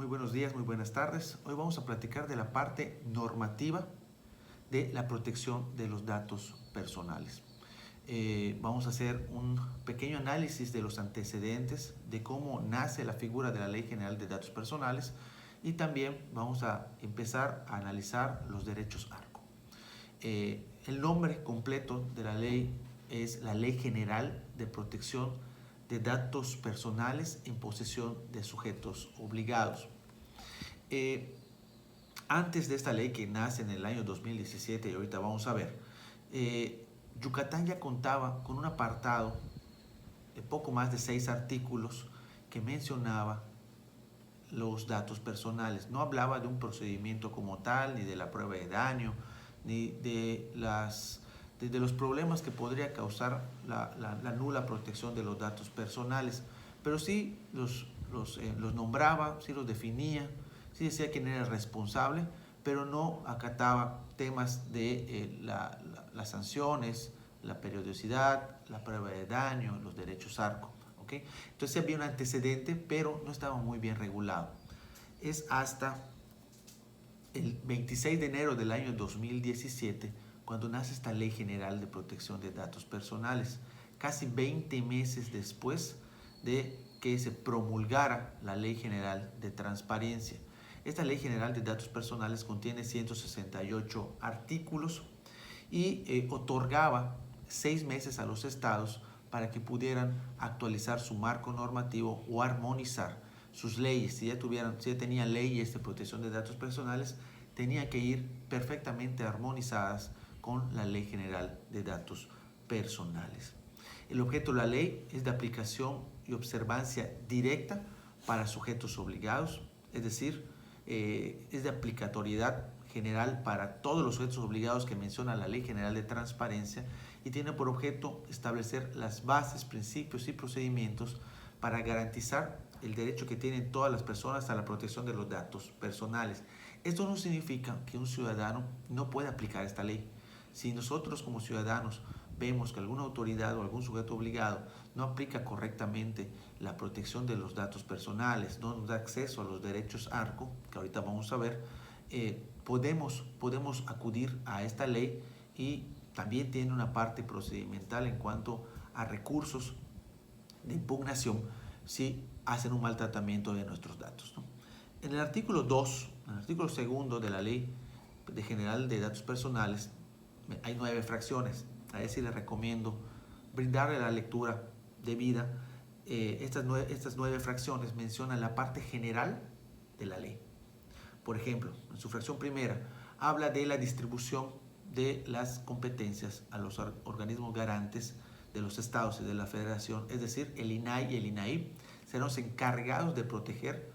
Muy buenos días, muy buenas tardes. Hoy vamos a platicar de la parte normativa de la protección de los datos personales. Vamos a hacer un pequeño análisis de los antecedentes, de cómo nace la figura de la Ley General de Datos Personales y también vamos a empezar a analizar los derechos ARCO. El nombre completo de la ley es la Ley General de Protección de Datos Personales en posesión de sujetos obligados. Antes de esta ley que nace en el año 2017 y ahorita vamos a ver, Yucatán ya contaba con un apartado de poco más de 6 artículos que mencionaba los datos personales. No hablaba de un procedimiento como tal, ni de la prueba de daño, ni de los problemas que podría causar la nula protección de los datos personales, pero sí los nombraba, sí los definía, sí decía quién era el responsable, pero no acataba temas de las sanciones, la periodicidad, la prueba de daño, los derechos ARCO. ¿Okay? Entonces había un antecedente, pero no estaba muy bien regulado. Es hasta el 26 de enero del año 2017 cuando nace esta Ley General de Protección de Datos Personales, casi 20 meses después de que se promulgara la Ley General de Transparencia. Esta Ley General de Datos Personales contiene 168 artículos y otorgaba 6 meses a los estados para que pudieran actualizar su marco normativo o armonizar sus leyes. Si ya tenían leyes de protección de datos personales, tenían que ir perfectamente armonizadas con la Ley General de Datos Personales. El objeto de la ley es de aplicación y observancia directa para sujetos obligados, es decir, es de aplicatoriedad general para todos los sujetos obligados que menciona la Ley General de Transparencia y tiene por objeto establecer las bases, principios y procedimientos para garantizar el derecho que tienen todas las personas a la protección de los datos personales. Esto no significa que un ciudadano no pueda aplicar esta ley. Si nosotros como ciudadanos vemos que alguna autoridad o algún sujeto obligado no aplica correctamente la protección de los datos personales, no nos da acceso a los derechos ARCO, que ahorita vamos a ver, podemos acudir a esta ley y también tiene una parte procedimental en cuanto a recursos de impugnación si hacen un maltratamiento de nuestros datos, ¿no? En el artículo 2, en el artículo 2 de la Ley General de Datos Personales, hay 9 fracciones. A ese les recomiendo brindarle la lectura debida. Estas 9 fracciones mencionan la parte general de la ley. Por ejemplo, en su fracción primera, habla de la distribución de las competencias a los organismos garantes de los estados y de la federación, es decir, el INAI y el INAI serán los encargados de proteger,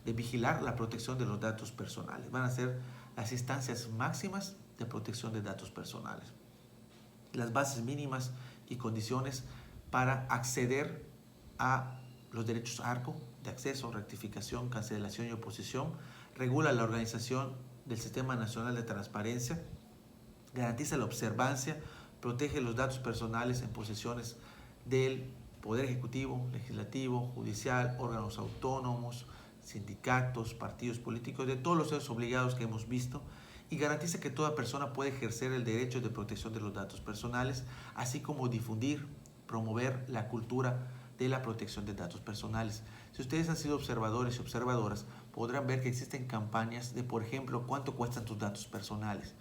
de vigilar la protección de los datos personales. Van a ser las instancias máximas de protección de datos personales. Las bases mínimas y condiciones para acceder a los derechos ARCO, de acceso, rectificación, cancelación y oposición, regula la organización del Sistema Nacional de Transparencia, garantiza la observancia, protege los datos personales en posesiones del Poder Ejecutivo, Legislativo, Judicial, órganos autónomos, sindicatos, partidos políticos, de todos los seres obligados que hemos visto, y garantiza que toda persona puede ejercer el derecho de protección de los datos personales, así como difundir, promover la cultura de la protección de datos personales. Si ustedes han sido observadores y observadoras, podrán ver que existen campañas de, por ejemplo, cuánto cuestan tus datos personales.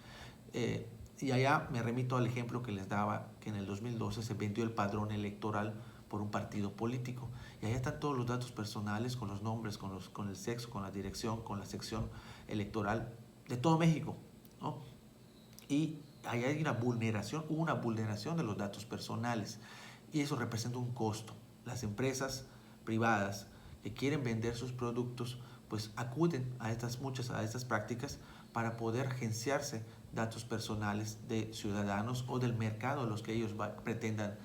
Y allá me remito al ejemplo que les daba, que en el 2012 se vendió el padrón electoral por un partido político. Y allá están todos los datos personales, con los nombres, con el sexo, con la dirección, con la sección electoral de todo México, ¿no? Y allá hay hubo una vulneración de los datos personales y eso representa un costo. Las empresas privadas que quieren vender sus productos pues acuden a muchas a estas prácticas para poder agenciarse datos personales de ciudadanos o del mercado a los que ellos pretendan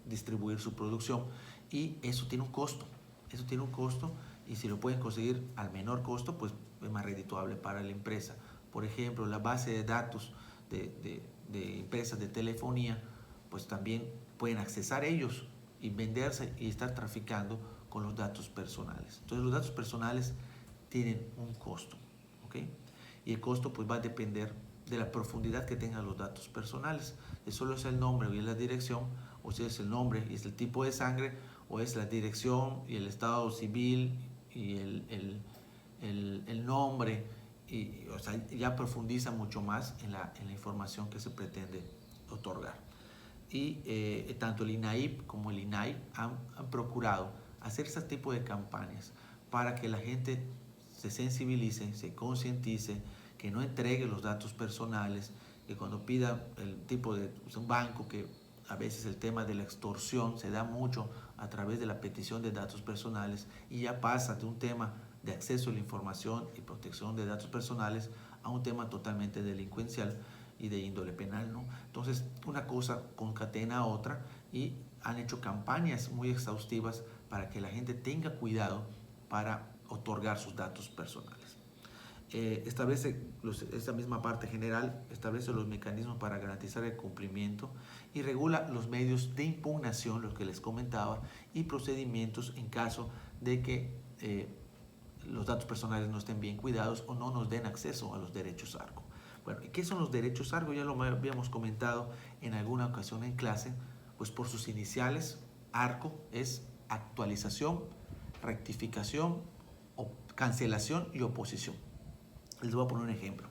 distribuir su producción, y eso tiene un costo, y si lo pueden conseguir al menor costo pues es más redituable para la empresa. Por ejemplo, la base de datos de empresas de telefonía pues también pueden accesar ellos y venderse y estar traficando con los datos personales. Entonces los datos personales tienen un costo, ¿ok? Y el costo pues va a depender de la profundidad que tengan los datos personales. Si solo es el nombre y es la dirección, o si es el nombre y es el tipo de sangre, o es la dirección y el estado civil y el nombre, y, o sea, ya profundiza mucho más en la información que se pretende otorgar. Y tanto el INAIP como el INAI han procurado hacer ese tipo de campañas para que la gente se sensibilice, se concientice, que no entregue los datos personales, que cuando pida el tipo de un banco, que a veces el tema de la extorsión se da mucho a través de la petición de datos personales y ya pasa de un tema de acceso a la información y protección de datos personales a un tema totalmente delincuencial y de índole penal, ¿no? Entonces, una cosa concatena a otra y han hecho campañas muy exhaustivas para que la gente tenga cuidado para otorgar sus datos personales. Establece esta misma parte general, establece los mecanismos para garantizar el cumplimiento y regula los medios de impugnación, los que les comentaba, y procedimientos en caso de que los datos personales no estén bien cuidados o no nos den acceso a los derechos ARCO. Bueno, ¿qué son los derechos ARCO? Ya lo habíamos comentado en alguna ocasión en clase, pues por sus iniciales, ARCO es actualización, rectificación, cancelación y oposición. Les voy a poner un ejemplo.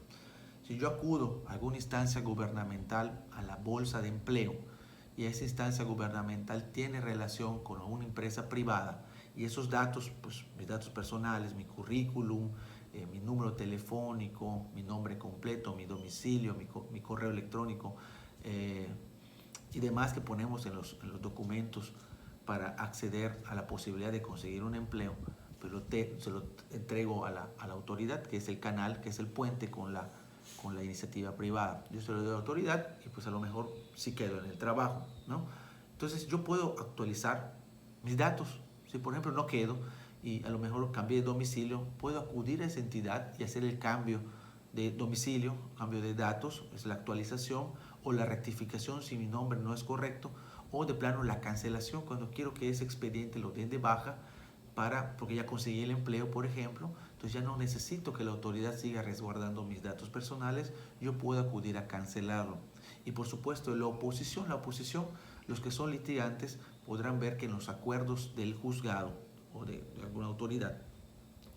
Si yo acudo a alguna instancia gubernamental, a la bolsa de empleo, y esa instancia gubernamental tiene relación con una empresa privada, y esos datos, pues mis datos personales, mi currículum, mi número telefónico, mi nombre completo, mi domicilio, mi correo electrónico y demás que ponemos en los documentos para acceder a la posibilidad de conseguir un empleo, pues se lo entrego a la autoridad, que es el canal, que es el puente con la iniciativa privada. Yo se lo doy a la autoridad y pues a lo mejor sí quedo en el trabajo, ¿no? Entonces yo puedo actualizar mis datos. Si por ejemplo no quedo y a lo mejor cambié de domicilio, puedo acudir a esa entidad y hacer el cambio de domicilio, cambio de datos, es la actualización, o la rectificación si mi nombre no es correcto, o de plano la cancelación cuando quiero que ese expediente lo den de baja porque ya conseguí el empleo, por ejemplo. Entonces ya no necesito que la autoridad siga resguardando mis datos personales, yo puedo acudir a cancelarlo. Y por supuesto la oposición, los que son litigantes podrán ver que en los acuerdos del juzgado o de alguna autoridad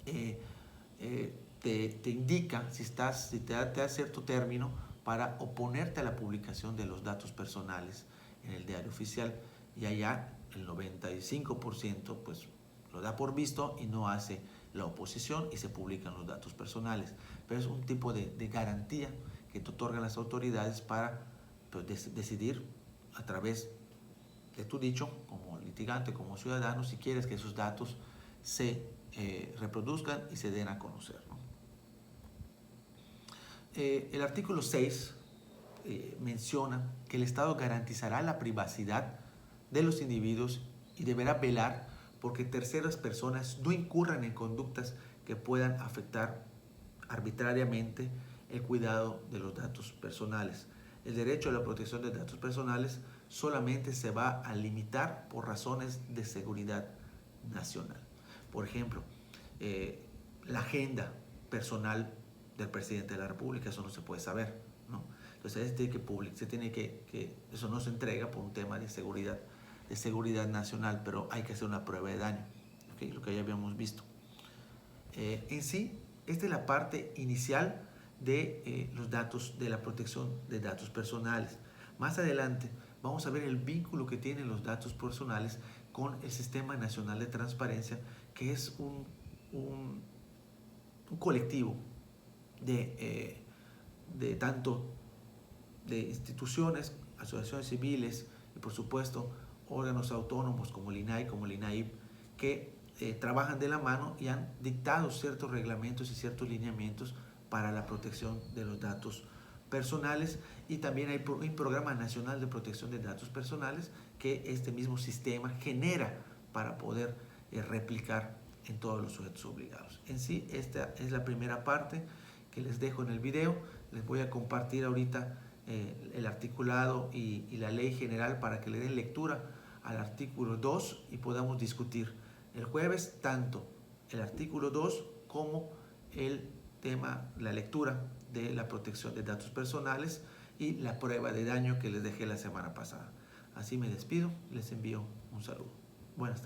te indica si te da cierto término para oponerte a la publicación de los datos personales en el diario oficial, y allá el 95% pues lo da por visto y no hace la oposición y se publican los datos personales. Pero es un tipo de garantía que te otorgan las autoridades para pues, decidir a través de tu dicho, como litigante, como ciudadano, si quieres que esos datos se reproduzcan y se den a conocer, ¿no? El artículo 6 menciona que el Estado garantizará la privacidad de los individuos y deberá velar porque terceras personas no incurran en conductas que puedan afectar arbitrariamente el cuidado de los datos personales. El derecho a la protección de datos personales solamente se va a limitar por razones de seguridad nacional. Por ejemplo, la agenda personal del presidente de la República, eso no se puede saber, ¿no? Entonces eso no se entrega por un tema de seguridad nacional, pero hay que hacer una prueba de daño, ¿okay? Lo que ya habíamos visto. En sí, esta es la parte inicial de los datos, de la protección de datos personales. Más adelante vamos a ver el vínculo que tienen los datos personales con el Sistema Nacional de Transparencia, que es un colectivo de tanto de instituciones, asociaciones civiles y por supuesto órganos autónomos como el INAI, como el INAIP, que trabajan de la mano y han dictado ciertos reglamentos y ciertos lineamientos para la protección de los datos personales, y también hay un programa nacional de protección de datos personales que este mismo sistema genera para poder replicar en todos los sujetos obligados. En sí, esta es la primera parte que les dejo en el video. Les voy a compartir ahorita el articulado y la ley general para que le den lectura al artículo 2 y podamos discutir El jueves tanto el artículo 2 como el tema, la lectura de la protección de datos personales y la prueba de daño que les dejé la semana pasada. Así me despido, les envío un saludo. Buenas tardes.